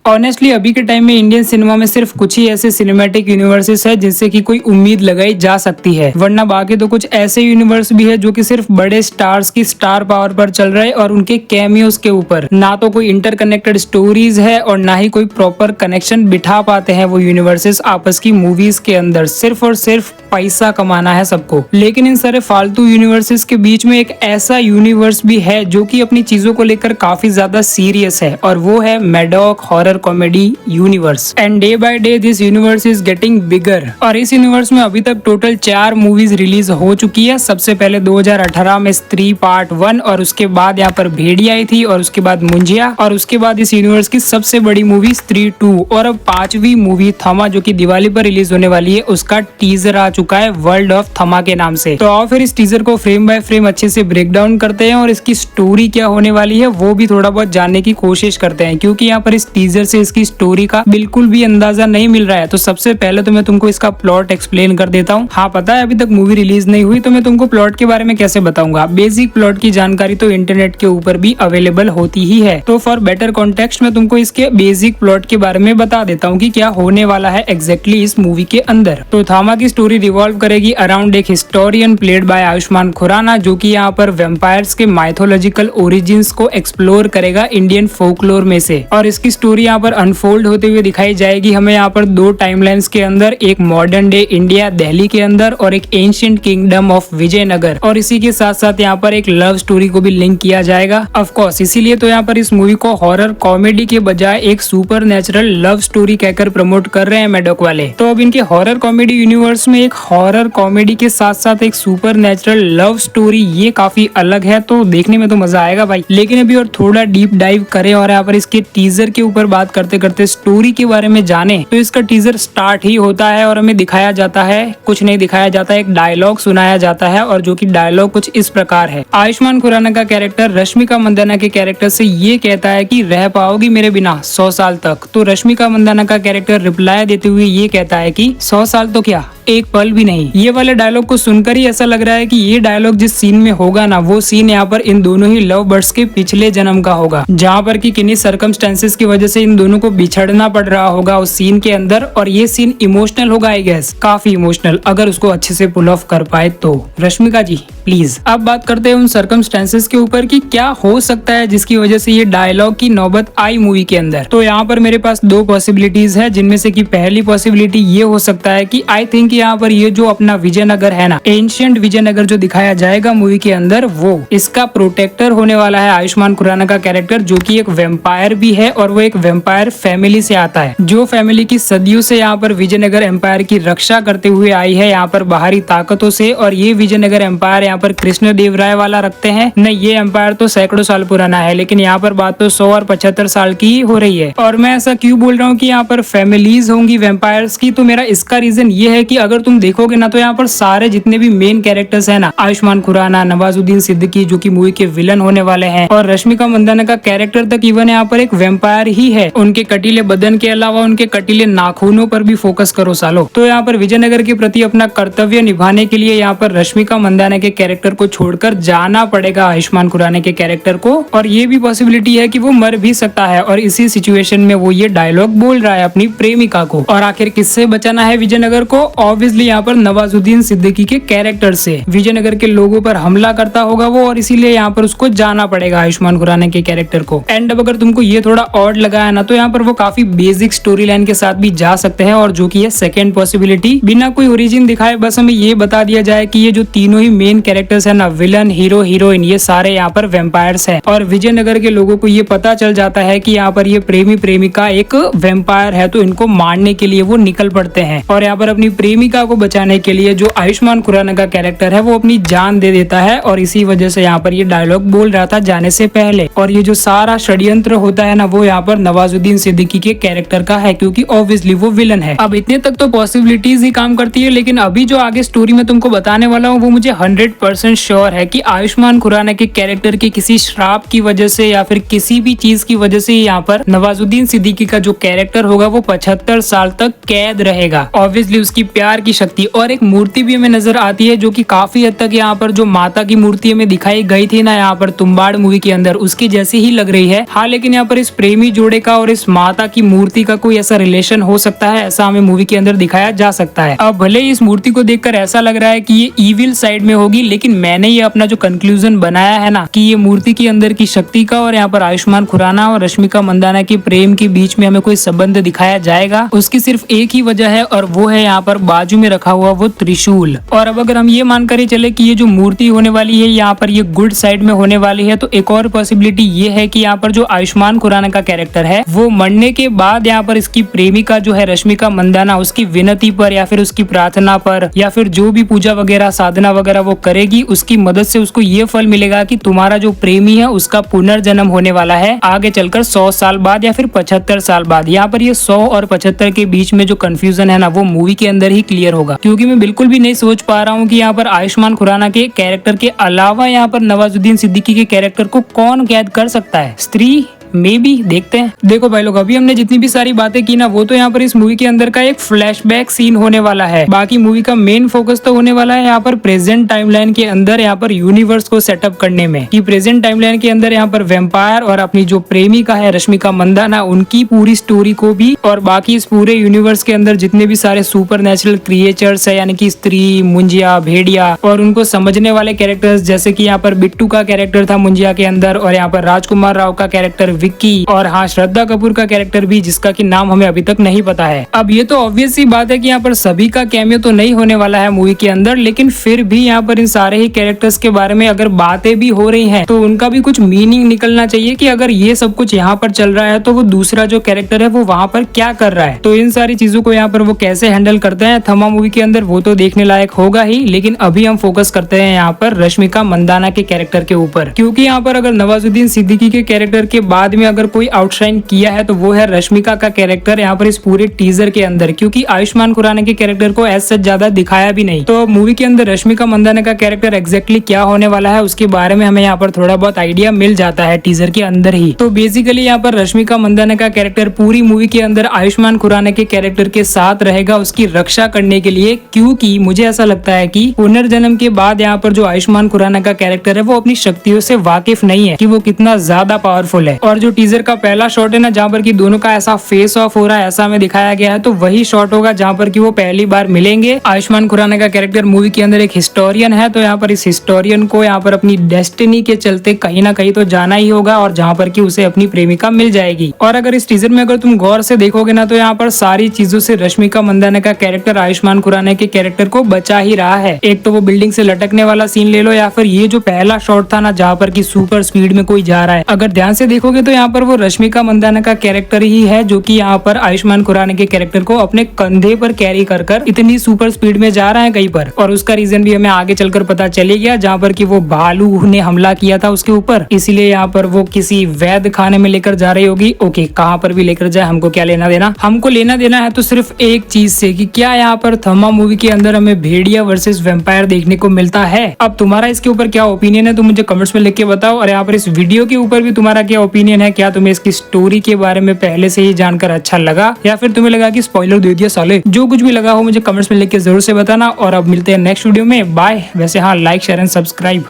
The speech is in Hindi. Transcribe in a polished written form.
ऑनेस्टली अभी के टाइम में इंडियन सिनेमा में सिर्फ कुछ ही ऐसे सिनेमैटिक यूनिवर्सेस है जिनसे कि कोई उम्मीद लगाई जा सकती है, वरना बाकी तो कुछ ऐसे यूनिवर्स भी है जो कि सिर्फ बड़े स्टार्स की स्टार पावर पर चल रहे और उनके कैमियोज के ऊपर। ना तो कोई इंटरकनेक्टेड स्टोरीज है और ना ही कोई प्रॉपर कनेक्शन बिठा पाते हैं वो यूनिवर्सेस आपस की मूवीज के अंदर। सिर्फ और सिर्फ पैसा कमाना है सबको। लेकिन इन सारे फालतू यूनिवर्सेस के बीच में एक ऐसा यूनिवर्स भी है जो कि अपनी चीजों को लेकर काफी ज्यादा सीरियस है, और वो है Maddock horror comedy universe. And day by day this universe is getting bigger. और इस यूनिवर्स में अभी तक टोटल 4 मूवीज रिलीज हो चुकी है। सबसे पहले 2018 में स्त्री पार्ट 1, और उसके बाद यहाँ पर भेड़िया आई थी, और उसके बाद मुंजिया, और उसके बाद इस यूनिवर्स की सबसे बड़ी मूवी स्त्री 2, और अब 5वीं मूवी थमा जो कि दिवाली पर रिलीज होने वाली है, उसका टीजर आ चुका है वर्ल्ड ऑफ थमा के नाम से। तो आओ फिर इस टीजर को फ्रेम बाय फ्रेम अच्छे से ब्रेक डाउन करते हैं और इसकी स्टोरी क्या होने वाली है वो भी थोड़ा बहुत जानने की कोशिश करते हैं, क्योंकि यहाँ पर इस टीजर से इसकी स्टोरी का बिल्कुल भी अंदाजा नहीं मिल रहा है। तो सबसे पहले तो मैं तुमको इसका प्लॉट एक्सप्लेन कर देता हूँ। हाँ पता है अभी तक मूवी रिलीज नहीं हुई, तो मैं तुमको प्लॉट के बारे में कैसे बताऊंगा। बेसिक प्लॉट की जानकारी तो इंटरनेट के ऊपर भी अवेलेबल होती ही है, तो फॉर बेटर कॉन्टेक्स्ट मैं तुमको इसके बेसिक प्लॉट के बारे में बता देता हूँ कि क्या होने वाला है एग्जैक्टली इस मूवी के अंदर। तो थामा की स्टोरी रिवॉल्व करेगी अराउंड एक historian played by Ayushmann Khurrana, जो कि यहाँ पर वेम्पायर्स के माइथोलॉजिकल ओरिजिन्स को एक्सप्लोर करेगा इंडियन फोकलोर में से। और इसकी स्टोरी यहाँ पर अनफोल्ड होते हुए दिखाई जाएगी हमें यहाँ पर 2 टाइमलाइंस के अंदर, एक मॉडर्न डे इंडिया दिल्ली के अंदर और एक एंशिएंट किंगडम ऑफ विजयनगर। और इसी के साथ साथ यहाँ पर एक लव स्टोरी को भी लिंक किया जाएगा। ऑफ कोर्स इसीलिए तो यहाँ पर इस मूवी को हॉरर कॉमेडी के बजाय एक सुपर नेचुरल लव स्टोरी कहकर प्रमोट कर रहे हैं मैडॉक वाले। तो अब इनके हॉरर कॉमेडी यूनिवर्स में एक हॉरर कॉमेडी के साथ साथ एक सुपर नेचुरल लव स्टोरी, ये काफी अलग है, तो देखने में तो मजा आएगा भाई। लेकिन अभी और थोड़ा डीप डाइव करें और यहाँ पर इसके टीजर के ऊपर बात करते करते स्टोरी के बारे में जाने, तो इसका टीजर स्टार्ट ही होता है और हमें दिखाया जाता है, कुछ नहीं दिखाया जाता, एक डायलॉग सुनाया जाता है, और जो कि डायलॉग कुछ इस प्रकार है। आयुष्मान खुराना का कैरेक्टर रश्मिका मंदाना के कैरेक्टर से ये कहता है कि रह पाओगी मेरे बिना 100 साल तक। तो रश्मिका मंदाना का कैरेक्टर रिप्लाई देते हुए ये कहता है कि 100 साल तो क्या, एक पल भी नहीं। ये वाले डायलॉग को सुनकर ही ऐसा लग रहा है कि ये डायलॉग जिस सीन में होगा ना, वो सीन यहाँ पर इन दोनों ही लव बर्ड्स के पिछले जन्म का होगा, जहाँ पर कि किन्हीं सर्कमस्टेंसेस की वजह से इन दोनों को बिछड़ना पड़ रहा होगा उस सीन के अंदर। और ये सीन इमोशनल होगा आई गेस, काफी इमोशनल, अगर उसको अच्छे से पुल ऑफ कर पाए तो। रश्मिका जी प्लीज। अब बात करते हैं उन सर्कमस्टेंसेस के ऊपर कि क्या हो सकता है जिसकी वजह से ये डायलॉग की नौबत आई मूवी के अंदर। तो यहाँ पर मेरे पास 2 पॉसिबिलिटीज है, जिनमें से कि पहली पॉसिबिलिटी ये हो सकता है कि आई थिंक यहाँ पर ये जो अपना विजयनगर है ना, एंशिएंट विजयनगर जो दिखाया जाएगा मूवी के अंदर, वो इसका प्रोटेक्टर होने वाला है आयुष्मान खुराना का कैरेक्टर, जो कि एक वेम्पायर भी है, और वो एक वेम्पायर फैमिली से आता है, जो फैमिली की सदियों से यहाँ पर विजयनगर एम्पायर की रक्षा करते हुए आई है यहाँ पर बाहरी ताकतों से। और ये विजयनगर एम्पायर यहाँ पर कृष्ण देव राय वाला रखते हैं। नहीं, ये एम्पायर तो सैकड़ों साल पुराना है, लेकिन यहाँ पर बात तो 100 और 75 साल की ही हो रही है। और मैं ऐसा क्यों बोल रहा हूँ कि यहाँ पर फैमिलीज होंगी वेम्पायर्स की, तो मेरा इसका रीजन ये है कि अगर तुम देखोगे ना, तो यहाँ पर सारे जितने भी मेन कैरेक्टर्स है ना, आयुष्मान खुराना, नवाजुद्दीन सिद्दीकी जो कि मूवी के विलन होने वाले हैं, और रश्मिका मंदाना का कैरेक्टर तक इवन यहाँ पर एक वेम्पायर ही है। उनके कटीले बदन के अलावा उनके कटीले नाखूनों पर भी फोकस करो सालो। तो यहाँ पर विजयनगर के प्रति अपना कर्तव्य निभाने के लिए यहाँ पर रश्मिका मंदाना के कैरेक्टर को छोड़कर जाना पड़ेगा आयुष्मान खुराना के कैरेक्टर को। और ये भी पॉसिबिलिटी है कि वो मर भी सकता है, और इसी सिचुएशन में वो ये डायलॉग बोल रहा है अपनी प्रेमिका को। और आखिर किससे बचाना है विजयनगर को? ऑब्वियसली यहाँ पर नवाजुद्दीन सिद्दीकी के कैरेक्टर से। विजयनगर के लोगों पर हमला करता होगा वो, और इसीलिए यहाँ पर उसको जाना पड़ेगा आयुष्मान खुराना के कैरेक्टर को। एंड अब अगर तुमको ये थोड़ा ऑड लगा है ना, तो यहाँ पर वो काफी बेसिक स्टोरी लाइन के साथ भी जा सकते हैं, और जो कि है सेकंड पॉसिबिलिटी। बिना कोई ओरिजिन दिखाए बस हमें ये बता दिया जाए कि ये जो तीनों ही मेन कैरेक्टर्स है ना, विलन, हीरो, हीरोइन, ये सारे यहाँ पर वेम्पायर्स हैं। और विजयनगर के लोगों को ये पता चल जाता है कि यहाँ पर ये प्रेमी प्रेमिका एक वेम्पायर है, तो इनको मारने के लिए वो निकल पड़ते हैं। और यहाँ पर अपनी प्रेमिका को बचाने के लिए जो आयुष्मान खुराना का कैरेक्टर है वो अपनी जान दे देता है, और इसी वजह से यहाँ पर ये डायलॉग बोल रहा था जाने से पहले। और ये जो सारा षड्यंत्र होता है ना, वो यहाँ पर नवाजुद्दीन सिद्दीकी के कैरेक्टर का है, क्योंकि ऑब्वियसली वो विलन है। अब इतने तक तो पॉसिबिलिटीज ही काम करती है, लेकिन अभी जो आगे स्टोरी में तुमको बताने वाला हूँ, वो मुझे 100% श्योर है कि आयुष्मान खुराना के कैरेक्टर के किसी श्राप की वजह से या फिर किसी भी चीज की वजह से यहाँ पर नवाजुद्दीन सिद्दीकी का जो कैरेक्टर होगा वो 75 साल तक कैद रहेगा। ऑब्वियसली उसकी प्यार प्यार की शक्ति, और एक मूर्ति भी हमें नजर आती है जो कि काफी हद तक यहाँ पर जो माता की मूर्ति हमें दिखाई गई थी ना यहाँ पर तुम्बाड़ मूवी के अंदर, उसकी जैसी ही लग रही है। हाँ, लेकिन यहाँ पर इस प्रेमी जोड़े का और इस माता की मूर्ति का कोई ऐसा रिलेशन हो सकता है, ऐसा हमें मूवी के अंदर दिखाया जा सकता है। अब भले ही इस मूर्ति को देखकर ऐसा लग रहा है कि ये इविल साइड में होगी, लेकिन मैंने ये अपना जो कंक्लूजन बनाया है ना कि ये मूर्ति के अंदर की शक्ति का और यहाँ पर आयुष्मान खुराना और रश्मिका मंदाना के प्रेम के बीच में हमें कोई संबंध दिखाया जाएगा, उसकी सिर्फ एक ही वजह है और वो है यहाँ पर बाजू में रखा हुआ वो त्रिशूल। और अब अगर हम ये मानकर ही चले कि ये जो मूर्ति होने वाली है यहाँ पर ये गुड साइड में होने वाली है, तो एक और पॉसिबिलिटी ये है कि यहाँ पर जो आयुष्मान खुराना का कैरेक्टर है वो मरने के बाद यहाँ पर इसकी प्रेमिका जो है रश्मिका मंदाना, उसकी विनती पर या फिर उसकी प्रार्थना पर या फिर जो भी पूजा वगैरह साधना वगैरह वो करेगी, उसकी मदद से उसको ये फल मिलेगा कि तुम्हारा जो प्रेमी है उसका पुनर्जन्म होने वाला है आगे चलकर 100 साल बाद या फिर 75 साल बाद। यहाँ पर ये 100 और 75 के बीच में जो कंफ्यूजन है ना वो मूवी के अंदर ही क्लियर होगा, क्योंकि मैं बिल्कुल भी नहीं सोच पा रहा हूँ कि यहाँ पर आयुष्मान खुराना के कैरेक्टर के अलावा यहाँ पर नवाजुद्दीन सिद्दीकी के कैरेक्टर को कौन कैद कर सकता है। स्त्री मे बी, देखते हैं। देखो भाई लोग, अभी हमने जितनी भी सारी बातें की ना वो तो यहाँ पर इस मूवी के अंदर का एक फ्लैशबैक सीन होने वाला है। बाकी मूवी का मेन फोकस तो होने वाला है यहाँ पर प्रेजेंट टाइमलाइन के अंदर यहाँ पर यूनिवर्स को सेटअप करने में, कि प्रेजेंट टाइमलाइन के अंदर यहाँ पर वेम्पायर और अपनी जो प्रेमिका है रश्मिका मंदाना उनकी पूरी स्टोरी को भी, और बाकी इस पूरे यूनिवर्स के अंदर जितने भी सारे सुपर नेचुरल क्रिएचर्स है यानी कि स्त्री, मुंजिया, भेड़िया और उनको समझने वाले कैरेक्टर्स, जैसे कि यहाँ पर बिट्टू का कैरेक्टर था मुंजिया के अंदर, और यहाँ पर राजकुमार राव का कैरेक्टर विक्की, और हाँ श्रद्धा कपूर का कैरेक्टर भी जिसका कि नाम हमें अभी तक नहीं पता है। अब ये तो ऑब्वियस सी बात है कि यहाँ पर सभी का कैमियो तो नहीं होने वाला है मूवी के अंदर, लेकिन फिर भी यहाँ पर इन सारे ही कैरेक्टर्स के बारे में अगर बातें भी हो रही हैं तो उनका भी कुछ मीनिंग निकलना चाहिए कि अगर ये सब कुछ यहाँ पर चल रहा है तो वो दूसरा जो कैरेक्टर है वो वहाँ पर क्या कर रहा है। तो इन सारी चीजों को यहाँ पर वो कैसे हैंडल करते हैं थमा मूवी के अंदर वो तो देखने लायक होगा ही, लेकिन अभी हम फोकस करते हैं यहाँ पर रश्मिका मंदाना के कैरेक्टर के ऊपर, क्योंकि यहाँ पर अगर नवाजुद्दीन सिद्दीकी के कैरेक्टर के बाद में अगर कोई आउटशाइन किया है तो वो है रश्मिका का कैरेक्टर यहाँ पर इस पूरे टीजर के अंदर, क्योंकि आयुष्मान खुराना के कैरेक्टर को एज सच ज्यादा दिखाया भी नहीं। तो मूवी के अंदर रश्मिका मंदाना का कैरेक्टर एग्जैक्टली क्या होने वाला है उसके बारे में हमें यहाँ पर थोड़ा बहुत आइडिया मिल जाता है टीजर के अंदर ही। तो बेसिकली यहाँ पर रश्मिका मंदाना का कैरेक्टर पूरी मूवी के अंदर आयुष्मान खुराना के कैरेक्टर के साथ रहेगा उसकी रक्षा करने के लिए, क्योंकि मुझे ऐसा लगता है कि पुनर्जन्म के बाद यहाँ पर जो आयुष्मान खुराना का कैरेक्टर है वो अपनी शक्तियों से वाकिफ नहीं है कि वो कितना ज्यादा पावरफुल है। और जो टीजर का पहला शॉट है ना जहाँ पर कि दोनों का ऐसा फेस ऑफ हो रहा है ऐसा हमें दिखाया गया है, तो वही शॉट होगा जहाँ पर कि वो पहली बार मिलेंगे। आयुष्मान खुराना का कैरेक्टर मूवी के अंदर एक हिस्टोरियन है, तो यहाँ पर इस हिस्टोरियन को यहाँ पर अपनी डेस्टिनी के चलते कहीं ना कहीं तो जाना ही होगा और जहाँ पर कि उसे अपनी प्रेमिका मिल जाएगी। और अगर इस टीजर में अगर तुम गौर से देखोगे ना तो यहाँ पर सारी चीजों से रश्मिका मंदाना का कैरेक्टर आयुष्मान खुराना के कैरेक्टर को बचा ही रहा है। एक तो वो बिल्डिंग से लटकने वाला सीन ले लो, या फिर ये जो पहला शॉट था ना जहाँ पर कि सुपर स्पीड में कोई जा रहा है, अगर ध्यान से देखोगे तो यहाँ पर वो रश्मिका मंदाना का कैरेक्टर ही है जो कि यहाँ पर आयुष्मान खुराना के कैरेक्टर को अपने कंधे पर कैरी कर इतनी सुपर स्पीड में जा रहा है कहीं पर। और उसका रीजन भी हमें आगे चलकर पता चले गया, जहाँ पर कि वो भालू ने हमला किया था उसके ऊपर, इसीलिए यहाँ पर वो किसी वैद्य खाने में लेकर जा रही होगी। ओके, कहाँ पर भी लेकर जाए हमको क्या लेना देना, हमको लेना देना है तो सिर्फ एक चीज से कि क्या यहाँ पर थमा मूवी के अंदर हमें भेड़िया वर्सेस वेम्पायर देखने को मिलता है। अब तुम्हारा इसके ऊपर क्या ओपिनियन है तो मुझे कमेंट्स में लिख के बताओ, और यहाँ पर इस वीडियो के ऊपर भी तुम्हारा क्या ओपिनियन है, क्या तुम्हें इसकी स्टोरी के बारे में पहले से ही जानकर अच्छा लगा या फिर तुम्हें लगा कि स्पॉइलर दे दिया साले। जो कुछ भी लगा हो मुझे कमेंट्स में लिख के जरूर से बताना, और अब मिलते हैं नेक्स्ट वीडियो में। बाय। वैसे हाँ, लाइक शेयर एंड सब्सक्राइब।